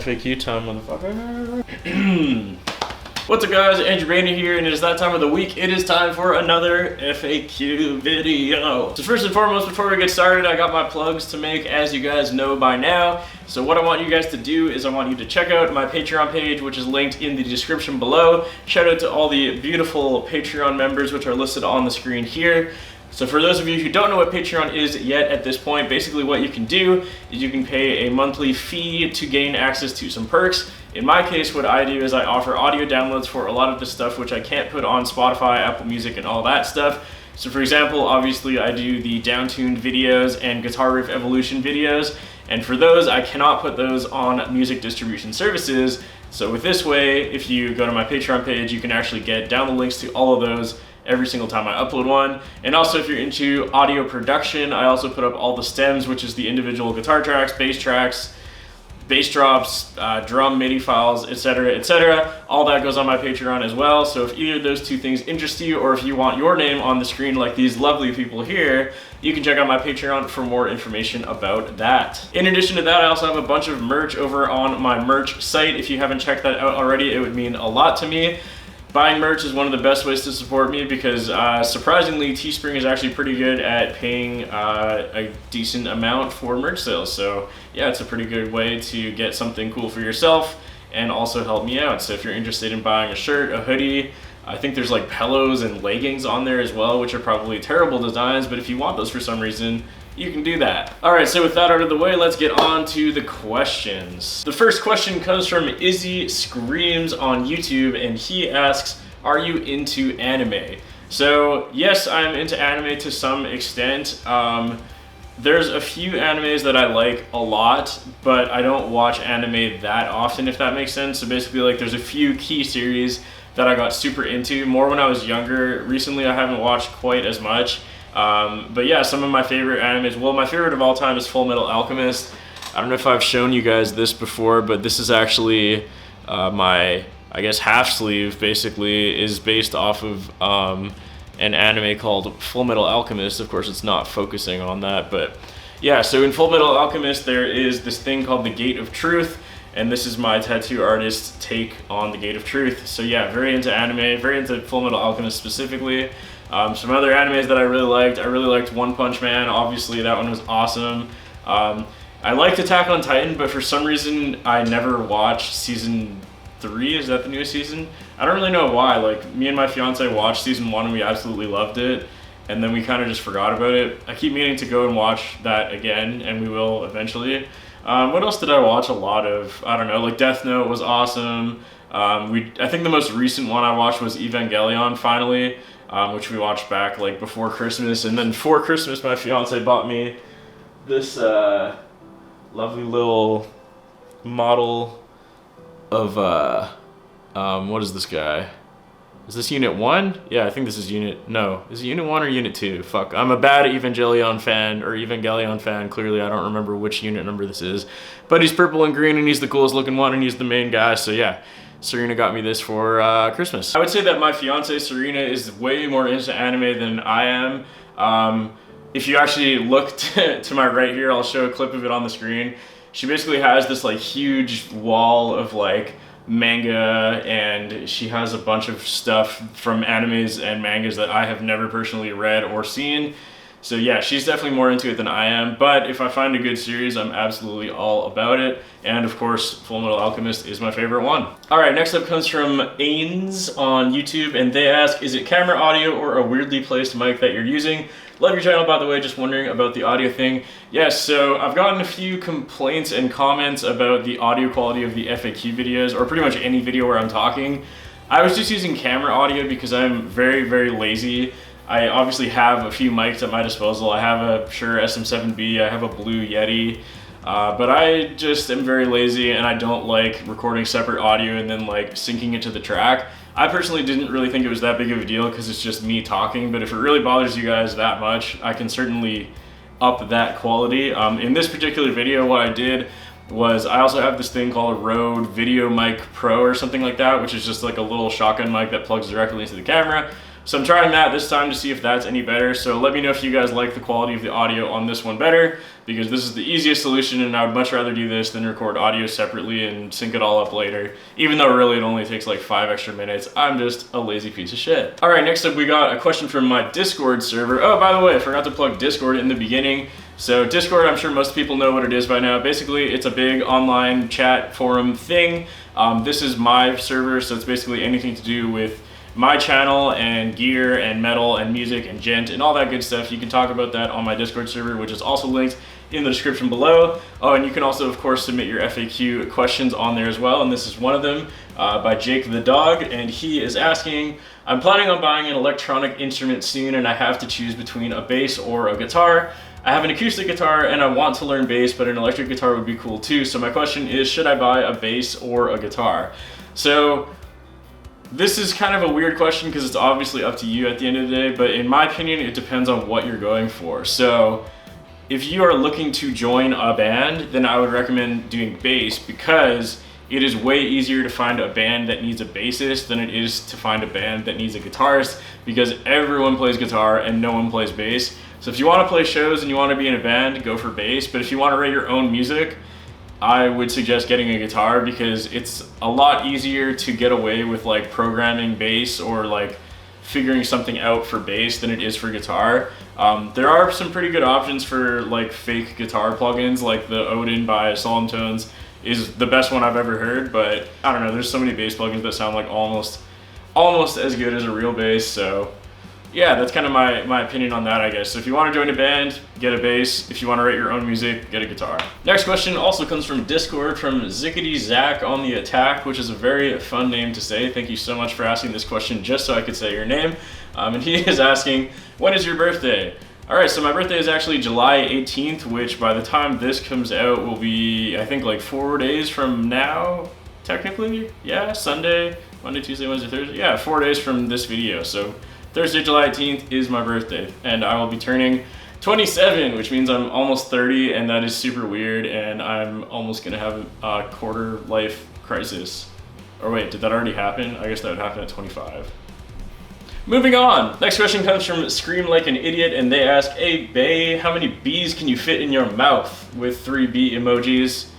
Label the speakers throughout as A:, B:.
A: FAQ time, motherfucker. What's up guys, Andrew Baena here, and it is that time of the week. It is time for another FAQ video. So first and foremost, before we get started, I got my plugs to make, as you guys know by now. So what I want you guys to do is I want you to check out my Patreon page, which is linked in the description below. Shout out to all the beautiful Patreon members, which are listed on the screen here. So for those of you who don't know what Patreon is yet at this point, basically what you can do is you can pay a monthly fee to gain access to some perks. In my case, what I do is I offer audio downloads for a lot of the stuff which I can't put on Spotify, Apple Music, and all that stuff. So for example, obviously I do the downtuned videos and guitar riff evolution videos, and for those I cannot put those on music distribution services. So with this way, if you go to my Patreon page, you can actually get down the links to all of those every single time I upload one. And also if you're into audio production, I also put up all the stems, which is the individual guitar tracks, bass drops, drum MIDI files, etc., etc. All that goes on my Patreon as well. So if either of those two things interest you, or if you want your name on the screen like these lovely people here, you can check out my Patreon for more information about that. In addition to that, I also have a bunch of merch over on my merch site. If you haven't checked that out already, it would mean a lot to me. Buying merch is one of the best ways to support me because surprisingly, Teespring is actually pretty good at paying a decent amount for merch sales. So yeah, it's a pretty good way to get something cool for yourself and also help me out. So if you're interested in buying a shirt, a hoodie, I think there's like pillows and leggings on there as well, which are probably terrible designs, but if you want those for some reason, you can do that. All right, so with that out of the way, let's get on to the questions. The first question comes from Izzy Screams on YouTube, and he asks, are you into anime? So yes, I'm into anime to some extent. There's a few animes that I like a lot, but I don't watch anime that often, if that makes sense. So basically, like, there's a few key series that I got super into, more when I was younger. Recently, I haven't watched quite as much. But yeah, some of my favorite animes, well, my favorite of all time is Full Metal Alchemist. I don't know if I've shown you guys this before, but this is actually my, I guess, half sleeve, basically, is based off of an anime called Full Metal Alchemist. Of course, it's not focusing on that, but yeah, so in Full Metal Alchemist, there is this thing called the Gate of Truth, and this is my tattoo artist's take on the Gate of Truth. So yeah, very into anime, very into Full Metal Alchemist specifically. Some other animes that I really liked One Punch Man, obviously that one was awesome. I liked Attack on Titan, but for some reason I never watched season 3, is that the newest season? I don't really know why. Like, me and my fiance watched season 1 and we absolutely loved it, and then we kind of just forgot about it. I keep meaning to go and watch that again, and we will eventually. What else did I watch a lot of? I don't know, like Death Note was awesome. I think the most recent one I watched was Evangelion, finally, which we watched back like before Christmas. And then for Christmas, my fiance bought me this lovely little model of, what is this guy? Is this Unit 1? Yeah, I think this is no. Is it Unit 1 or Unit 2? Fuck, I'm a bad Evangelion fan, clearly I don't remember which unit number this is. But he's purple and green, and he's the coolest looking one, and he's the main guy, so yeah. Serena got me this for Christmas. I would say that my fiance, Serena, is way more into anime than I am. If you actually look to my right here, I'll show a clip of it on the screen. She basically has this like huge wall of like manga, and she has a bunch of stuff from animes and mangas that I have never personally read or seen. So yeah, she's definitely more into it than I am, but if I find a good series, I'm absolutely all about it. And of course, Full Metal Alchemist is my favorite one. All right, next up comes from Ains on YouTube, and they ask, is it camera audio or a weirdly placed mic that you're using? Love your channel, by the way, just wondering about the audio thing. Yes, so I've gotten a few complaints and comments about the audio quality of the FAQ videos, or pretty much any video where I'm talking. I was just using camera audio because I'm very, very lazy. I obviously have a few mics at my disposal. I have a Shure SM7B, I have a Blue Yeti, but I just am very lazy, and I don't like recording separate audio and then like syncing it to the track. I personally didn't really think it was that big of a deal because it's just me talking, but if it really bothers you guys that much, I can certainly up that quality. In this particular video, what I did was I also have this thing called a Rode Video Mic Pro or something like that, which is just like a little shotgun mic that plugs directly into the camera. So I'm trying that this time to see if that's any better. So let me know if you guys like the quality of the audio on this one better, because this is the easiest solution and I would much rather do this than record audio separately and sync it all up later. Even though really it only takes like 5 extra minutes. I'm just a lazy piece of shit. All right, next up we got a question from my Discord server. Oh, by the way, I forgot to plug Discord in the beginning. So Discord, I'm sure most people know what it is by now. Basically, it's a big online chat forum thing. This is my server, so it's basically anything to do with my channel and gear and metal and music and gent and all that good stuff. You can talk about that on my Discord server, which is also linked in the description below. Oh, and you can also, of course, submit your FAQ questions on there as well. And this is one of them by Jake the Dog. And he is asking, I'm planning on buying an electronic instrument soon and I have to choose between a bass or a guitar. I have an acoustic guitar and I want to learn bass, but an electric guitar would be cool too. So my question is, should I buy a bass or a guitar? So this is kind of a weird question because it's obviously up to you at the end of the day, but in my opinion, it depends on what you're going for. So if you are looking to join a band, then I would recommend doing bass because it is way easier to find a band that needs a bassist than it is to find a band that needs a guitarist, because everyone plays guitar and no one plays bass. So if you want to play shows and you want to be in a band, go for bass. But if you want to write your own music, I would suggest getting a guitar because it's a lot easier to get away with like programming bass or like figuring something out for bass than it is for guitar. There are some pretty good options for like fake guitar plugins, like the Odin by Solemn Tones is the best one I've ever heard, but I don't know, there's so many bass plugins that sound like almost as good as a real bass. So yeah, that's kind of my opinion on that, I guess. So if you want to join a band, get a bass. If you want to write your own music, get a guitar. Next question also comes from Discord from Zickety Zach on the Attack, which is a very fun name to say. Thank you so much for asking this question just so I could say your name. And he is asking, when is your birthday? All right, so my birthday is actually July 18th, which by the time this comes out will be, I think, like 4 days from now, technically. Yeah, Sunday, Monday, Tuesday, Wednesday, Thursday. Yeah, 4 days from this video. So Thursday, July 18th is my birthday, and I will be turning 27, which means I'm almost 30, and that is super weird, and I'm almost gonna have a quarter life crisis. Or wait, did that already happen? I guess that would happen at 25. Moving on. Next question comes from Scream Like an Idiot, and they ask, hey, Bay, how many bees can you fit in your mouth? With 3 bee emojis.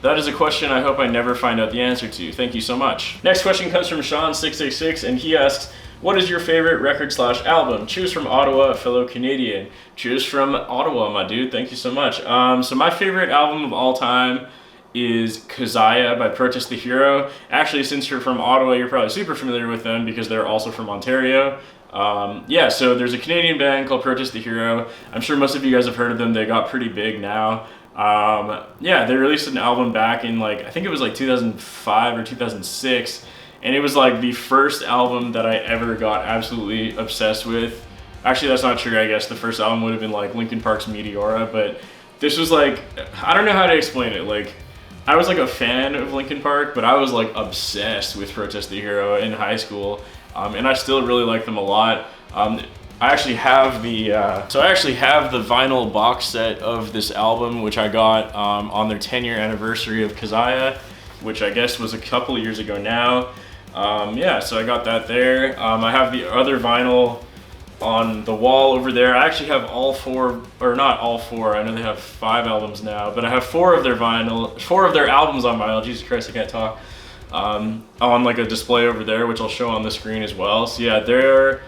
A: That is a question I hope I never find out the answer to. Thank you so much. Next question comes from Sean666, and he asks, what is your favorite record/album? Choose from Ottawa, a fellow Canadian. Choose from Ottawa, my dude. Thank you so much. So my favorite album of all time is Ghostaaay by Protest the Hero. Actually, since you're from Ottawa, you're probably super familiar with them because they're also from Ontario. Yeah, so there's a Canadian band called Protest the Hero. I'm sure most of you guys have heard of them. They got pretty big now. Yeah, they released an album back in like, I think it was like 2005 or 2006, and it was like the first album that I ever got absolutely obsessed with. Actually, that's not true, I guess. The first album would have been like Linkin Park's Meteora, but this was like, I don't know how to explain it. Like, I was like a fan of Linkin Park, but I was like obsessed with Protest the Hero in high school, and I still really like them a lot. I actually have the vinyl box set of this album, which I got on their 10-year anniversary of Ghostaaay, which I guess was a couple of years ago now. Yeah, so I got that there. I have the other vinyl on the wall over there. I actually have all 4, or not all 4. I know they have 5 albums now, but I have 4 of their albums on vinyl. Jesus Christ, I can't talk. On like a display over there, which I'll show on the screen as well. So yeah, their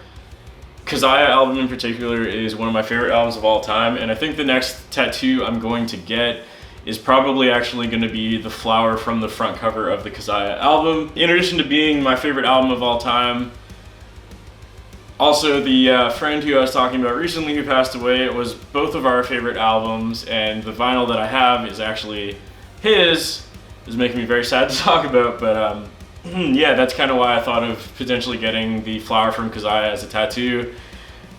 A: Ghostaaay album in particular is one of my favorite albums of all time, and I think the next tattoo I'm going to get is probably actually going to be the flower from the front cover of the Ghostaaay album. In addition to being my favorite album of all time, also the friend who I was talking about recently who passed away, it was both of our favorite albums, and the vinyl that I have is actually his. It's making me very sad to talk about, but yeah, that's kind of why I thought of potentially getting the flower from Ghostaaay as a tattoo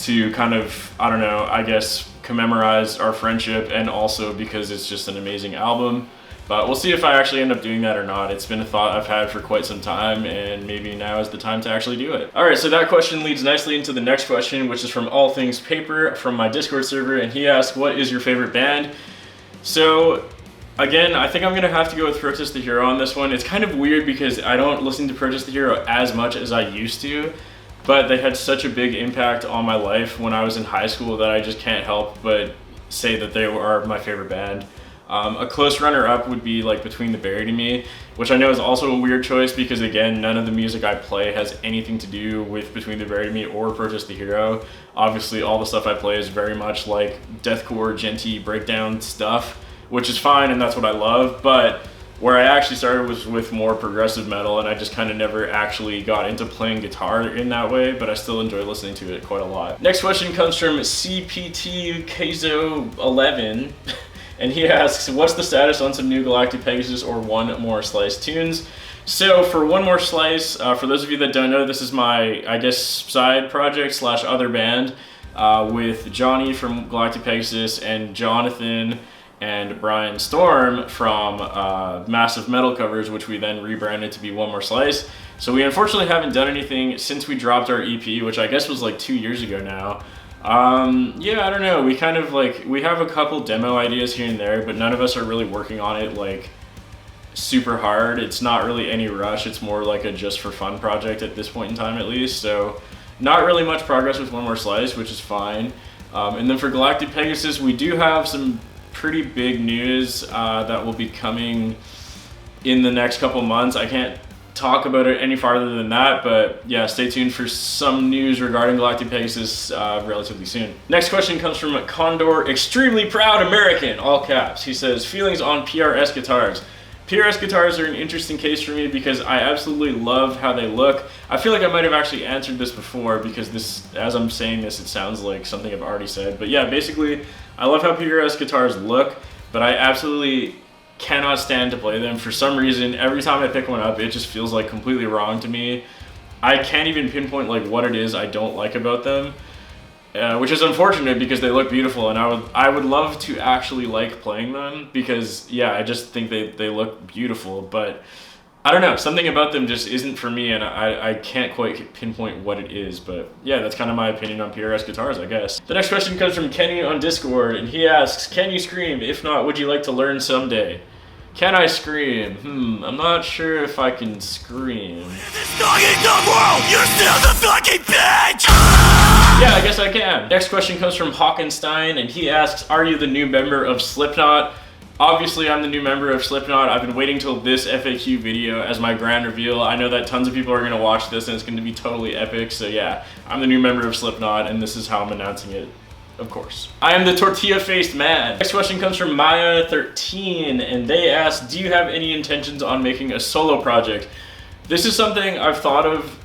A: to kind of, I don't know, I guess commemorate our friendship, and also because it's just an amazing album. But we'll see if I actually end up doing that or not. It's been a thought I've had for quite some time, and maybe now is the time to actually do it. All right, so that question leads nicely into the next question, which is from All Things Paper from my Discord server, and he asked, what is your favorite band? So Again, I think I'm gonna have to go with Protest the Hero on this one. It's kind of weird because I don't listen to Protest the Hero as much as I used to, but they had such a big impact on my life when I was in high school that I just can't help but say that they are my favorite band. A close runner-up would be like Between the Buried and Me, which I know is also a weird choice because, again, none of the music I play has anything to do with Between the Buried and Me or Protest the Hero. Obviously, all the stuff I play is very much like deathcore, genty, breakdown stuff, which is fine and that's what I love, but where I actually started was with more progressive metal, and I just kind of never actually got into playing guitar in that way, but I still enjoy listening to it quite a lot. Next question comes from CPT Keizo 11. And he asks, what's the status on some new Galactic Pegasus or One More Slice tunes? So for One More Slice, for those of you that don't know, this is my, I guess, side project slash other band with Johnny from Galactic Pegasus and Jonathan and Brian Storm from Massive Metal Covers, which we then rebranded to be One More Slice. So we unfortunately haven't done anything since we dropped our EP, which I guess was like 2 years ago now. Yeah, I don't know. We kind of like, we have a couple demo ideas here and there, but none of us are really working on it like super hard. It's not really any rush. It's more like a just for fun project at this point in time, at least. So not really much progress with One More Slice, which is fine. And then for Galactic Pegasus, we do have some pretty big news that will be coming in the next couple months. I can't talk about it any farther than that, but yeah, stay tuned for some news regarding Galactic Pegasus relatively soon. Next question comes from Condor, extremely proud American, all caps. He says, feelings on PRS guitars. PRS guitars are an interesting case for me because I absolutely love how they look. I feel like I might have actually answered this before because this, as I'm saying this, it sounds like something I've already said. But yeah, basically, I love how PRS guitars look, but I absolutely cannot stand to play them. For some reason, every time I pick one up, it just feels like completely wrong to me. I can't even pinpoint like what it is I don't like about them, which is unfortunate because they look beautiful, and I would love to actually like playing them because yeah, I just think they look beautiful, but I don't know, something about them just isn't for me, and I can't quite pinpoint what it is. But yeah, that's kind of my opinion on PRS guitars, I guess. The next question comes from Kenny on Discord, and he asks, can you scream? If not, would you like to learn someday? Can I scream? I'm not sure if I can scream. You're still the fucking bitch! Yeah, I guess I can. Next question comes from Hawkenstein, and he asks, are you the new member of Slipknot? Obviously, I'm the new member of Slipknot. I've been waiting till this FAQ video as my grand reveal. I know that tons of people are gonna watch this and it's gonna be totally epic, so yeah, I'm the new member of Slipknot, and this is how I'm announcing it. Of course. I am the tortilla-faced man. Next question comes from Maya13, and they ask, do you have any intentions on making a solo project? This is something I've thought of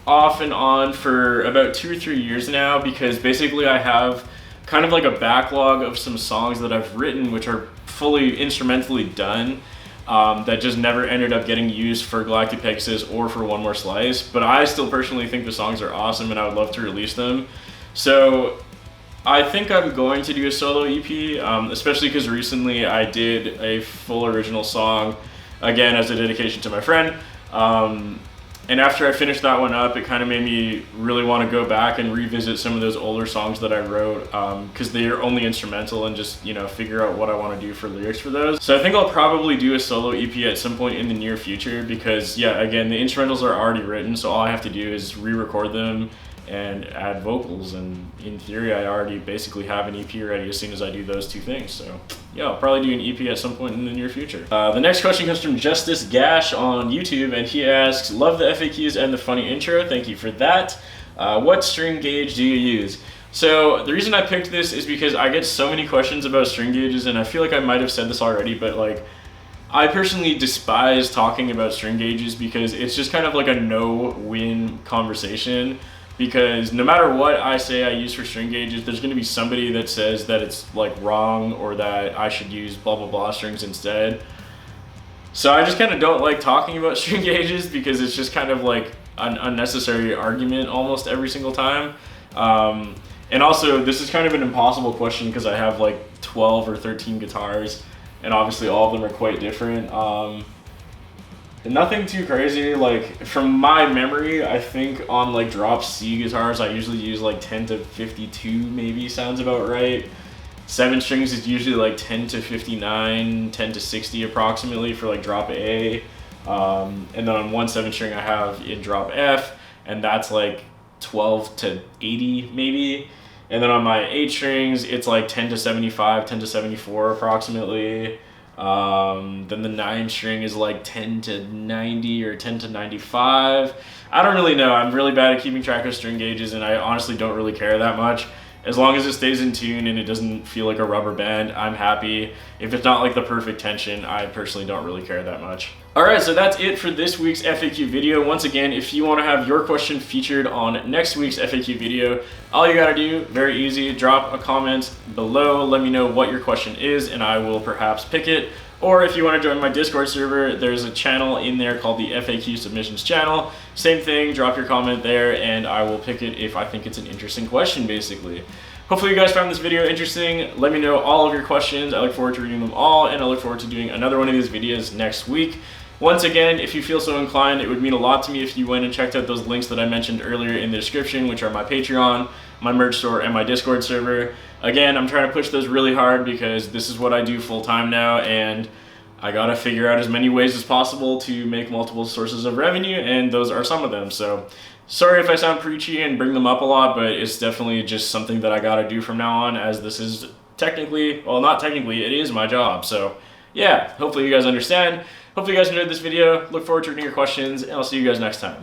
A: off and on for about 2 or 3 years now, because basically I have kind of like a backlog of some songs that I've written which are fully instrumentally done, that just never ended up getting used for Galactic Pegasus or for One More Slice, but I still personally think the songs are awesome and I would love to release them. So I think I'm going to do a solo EP, especially because recently I did a full original song, again as a dedication to my friend. And after I finished that one up, it kind of made me really want to go back and revisit some of those older songs that I wrote, because they're only instrumental, and just, you know, figure out what I want to do for lyrics for those. So I think I'll probably do a solo EP at some point in the near future because, yeah, again, the instrumentals are already written, so all I have to do is re-record them and add vocals, and in theory I already basically have an EP ready as soon as I do those two things. So yeah, I'll probably do an EP at some point in the near future. The next question comes from Justice Gash on YouTube, and he asks, love the FAQs and the funny intro, thank you for that. What string gauge do you use? So the reason I picked this is because I get so many questions about string gauges, and I feel like I might have said this already, but like, I personally despise talking about string gauges because it's just kind of like a no-win conversation. Because no matter what I say I use for string gauges, there's going to be somebody that says that it's like wrong, or that I should use blah blah blah strings instead. So I just kind of don't like talking about string gauges because it's just kind of like an unnecessary argument almost every single time. And also, this is kind of an impossible question because I have like 12 or 13 guitars, and obviously all of them are quite different. Nothing too crazy. Like, from my memory, I think on like drop C guitars I usually use like 10 to 52 maybe, sounds about right. 7 strings is usually like 10 to 59, 10 to 60 approximately for like drop A. And then on one 7 string I have in drop F, and that's like 12 to 80 maybe. And then on my 8 strings, it's like 10 to 75, 10 to 74 approximately. Then the 9 string is like 10 to 90 or 10 to 95. I don't really know. I'm really bad at keeping track of string gauges, and I honestly don't really care that much. As long as it stays in tune and it doesn't feel like a rubber band, I'm happy. If it's not like the perfect tension, I personally don't really care that much. Alright, so that's it for this week's FAQ video. Once again, if you want to have your question featured on next week's FAQ video, all you gotta do, very easy, drop a comment below, let me know what your question is, and I will perhaps pick it. Or if you want to join my Discord server, there's a channel in there called the FAQ Submissions channel. Same thing, drop your comment there, and I will pick it if I think it's an interesting question, basically. Hopefully you guys found this video interesting. Let me know all of your questions. I look forward to reading them all, and I look forward to doing another one of these videos next week. Once again, if you feel so inclined, it would mean a lot to me if you went and checked out those links that I mentioned earlier in the description, which are my Patreon, my merch store, and my Discord server. Again, I'm trying to push those really hard because this is what I do full time now, and I gotta figure out as many ways as possible to make multiple sources of revenue, and those are some of them. So sorry if I sound preachy and bring them up a lot, but it's definitely just something that I gotta do from now on, as this is technically, well, not technically, it is my job. So yeah, hopefully you guys understand. Hopefully you guys enjoyed this video. Look forward to reading your questions, and I'll see you guys next time.